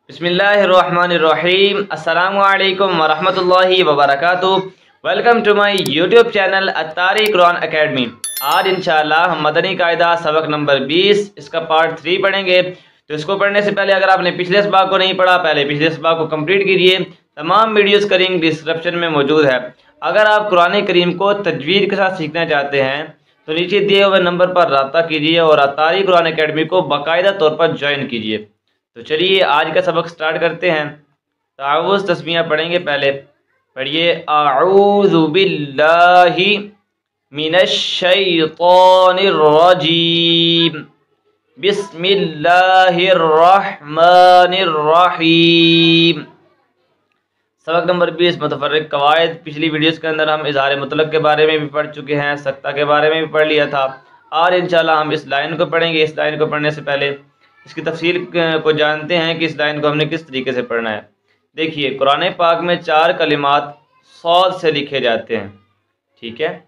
बिस्मिल्लाहिर्रहमानिर्रहीम। अस्सलामु अलैकुम वरहमतुल्लाहि वबरकातुह। Welcome to my YouTube channel Attari Quran academy. आज इंशाअल्लाह हम मदनी कायदा सबक नंबर 20 इसका पार्ट 3 पढ़ेंगे। तो इसको पढ़ने से पहले अगर आपने पिछले सबक को नहीं पढ़ा, पहले पिछले सबक को कंप्लीट कीजिए। तमाम वीडियोस का लिंक डिस्क्रिप्शन में मौजूद है। अगर आप कुरान करीम को तजवीद के साथ सीखना चाहते हैं तो नीचे दिए हुए नंबर पर राब्ता कीजिए और अत्तारी कुरान एकेडमी को बाकायदा तौर पर ज्वाइन कीजिए। तो चलिए आज का सबक स्टार्ट करते हैं। ताउज़ तस्मीयाँ पढ़ेंगे। पहले पढ़िए अऊज़ु बिल्लाहि मिनश्शैतानिर्रजीम बिस्मिल्लाहिर्रहमानिर्रहीम। सबक नंबर 20 मुतफर्रिक कवायद। पिछली वीडियोस के अंदर हम इज़हार मुतलक के बारे में भी पढ़ चुके हैं, सख्ता के बारे में भी पढ़ लिया था। और इंशाल्लाह हम इस लाइन को पढ़ेंगे। इस लाइन को पढ़ने से पहले इसकी तफसील को जानते हैं कि इस लाइन को हमने किस तरीके से पढ़ना है। देखिए, कुरान पाक में 4 कलिमात सौद से लिखे जाते हैं, ठीक है,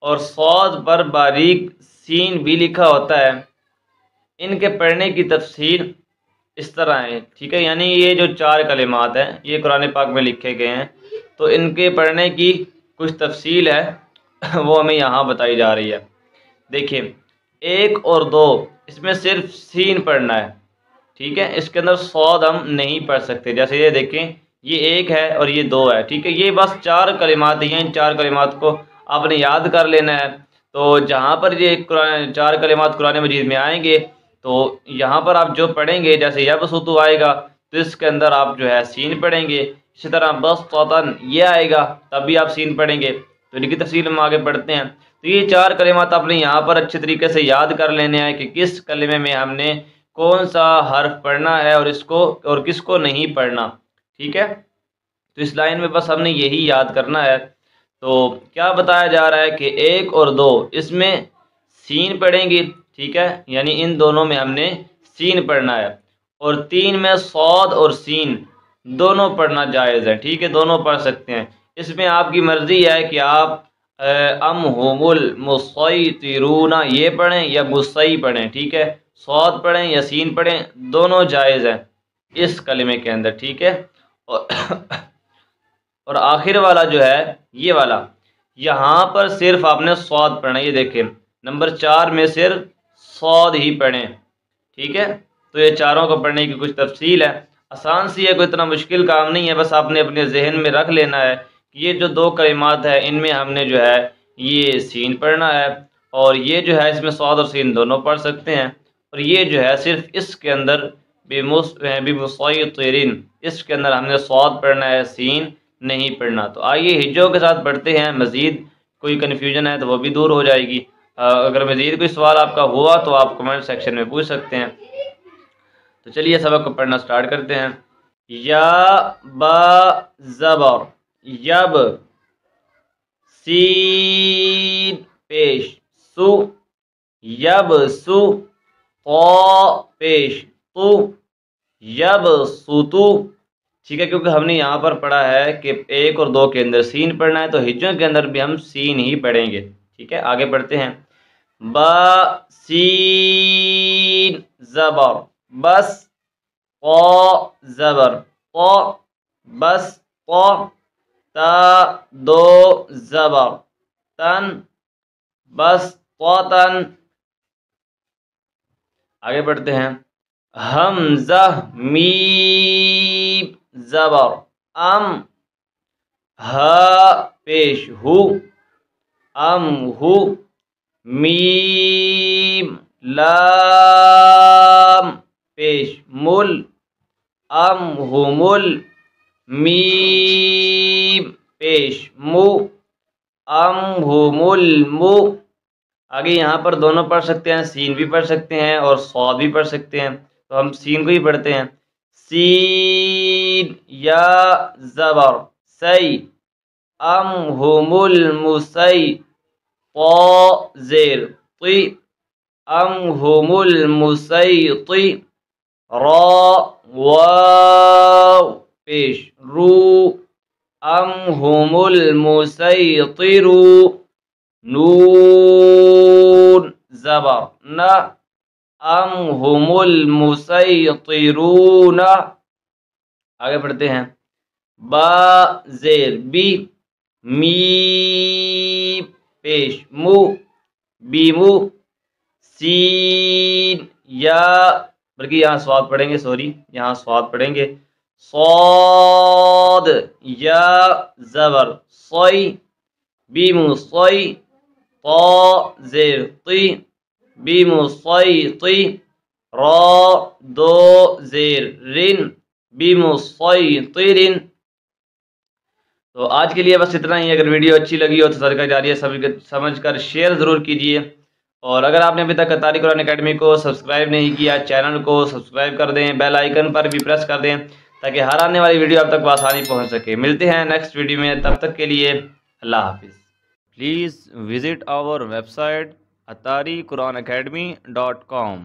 और सौद पर बारीक सीन भी लिखा होता है। इनके पढ़ने की तफसील इस तरह है, ठीक है, यानी ये जो 4 कलिमात हैं ये कुरान पाक में लिखे गए हैं, तो इनके पढ़ने की कुछ तफसील है वो हमें यहाँ बताई जा रही है। देखिए 1 और 2 इसमें सिर्फ सीन पढ़ना है, ठीक है, इसके अंदर सौद हम नहीं पढ़ सकते। जैसे ये देखें, ये 1 है और ये 2 है, ठीक है, ये बस 4 कलिमात ही हैं। इन 4 कलिमात को आपने याद कर लेना है। तो जहाँ पर ये 4 कलिमात कुरान मजीद में आएंगे तो यहाँ पर आप जो पढ़ेंगे, जैसे यबसुतु आएगा तो इसके अंदर आप जो है सीन पढ़ेंगे। इसी तरह बसतन ये आएगा तब भी आप सीन पढ़ेंगे। तो इनकी तफसील हम आगे पढ़ते हैं। तो ये 4 कलिमात आपने यहाँ पर अच्छे तरीके से याद कर लेने हैं कि किस कलिमे में हमने कौन सा हर्फ पढ़ना है और इसको और किसको नहीं पढ़ना, ठीक है। तो इस लाइन में बस हमने यही याद करना है। तो क्या बताया जा रहा है कि 1 और 2 इसमें सीन पढ़ेंगे, ठीक है, यानी इन दोनों में हमने सीन पढ़ना है। और 3 में सौद और सीन दोनों पढ़ना जायज़ है, ठीक है, दोनों पढ़ सकते हैं। इसमें आपकी मर्ज़ी है कि आप अम हुमुल मुसैतिरूना ये पढ़ें या मुसई पढ़ें, ठीक है, सौद पढ़ें या सीन पढ़ें, दोनों जायज़ हैं इस कलिमे के अंदर, ठीक है। और आखिर वाला जो है ये वाला, यहाँ पर सिर्फ आपने सौद पढ़ना है। ये देखें नंबर 4 में सिर्फ सौद ही पढ़ें, ठीक है। तो ये चारों को पढ़ने की कुछ तफसील है, आसान सी है, कोई इतना मुश्किल काम नहीं है। बस आपने अपने जहन में रख लेना है कि ये जो 2 कलिमात है इनमें हमने जो है ये सीन पढ़ना है, और ये जो है इसमें सौद और सीन दोनों पढ़ सकते हैं। और ये जो है सिर्फ इसके अंदर बिमुसैतिरीन, इसके अंदर हमने सौद पढ़ना है, सीन नहीं पढ़ना। तो आइए हिज्जों के साथ पढ़ते हैं। मज़ीद कोई कन्फ्यूजन है तो वो भी दूर हो जाएगी। अगर मज़ीद कोई सवाल आपका हुआ तो आप कमेंट सेक्शन में पूछ सकते हैं। तो चलिए सबक को पढ़ना स्टार्ट करते हैं। या बा ज़बर यब, सीन पेश सु यब सु, तो पेश तु यब सुतु, ठीक है, क्योंकि हमने यहाँ पर पढ़ा है कि 1 और 2 के अंदर सीन पढ़ना है, तो हिज्जों के अंदर भी हम सीन ही पढ़ेंगे, ठीक है। आगे पढ़ते हैं। बा सीन ज़बर बस, क़ ज़बर क़ बस क़, ता 2 ज़बर तन बस तन। आगे बढ़ते हैं। हमज़ा मीम ज़बर अम, हा पेश हु अम हु, मीम लाम पेश मुल अम हुमुल, मीम पेश मु अम हुमुल मु। आगे यहाँ पर दोनों पढ़ सकते हैं, सीन भी पढ़ सकते हैं और सौद भी पढ़ सकते हैं। तो हम सीन को ही पढ़ते हैं। सीन या ज़बर सई अम हुमुल मुसई, क़ ज़ेर ती अम हुमुल मुसैति, रा वाव पेश रू अम हुमुल मुसैतिरू, नून ज़बर न अम हुमुल मुसैतिरून, آگے پڑھتے ہیں. با زیر بی، می پیش مو، بیمو، سین یا بلکہ یہاں سواد پڑھیں گے، سوری یہاں سواد پڑھیں گے. صاد یا زبر صوی، بیمو صوی، طا زیر طی، بیمو صوی طی، را دو زیر رن، بیمو صوی طیرن. تو آج کے لیے بس اتنا ہی. اگر ویڈیو اچھی لگی ہو تو صدقہ جاریہ سمجھ کر شیئر ضرور کیجیے. اور اگر آپ نے ابھی تک قطاری قرآن اکیڈمی کو سبسکرائب نہیں کیا، چینل کو سبسکرائب کر دیں، بیل آئیکن پر بھی پریس کر دیں تاکہ ہر آنے والی ویڈیو آپ تک بآسانی پہنچ سکے. ملتے ہیں نیکسٹ ویڈیو میں، تب تک کے لیے اللہ حافظ. Please visit our website atariquranacademy.com.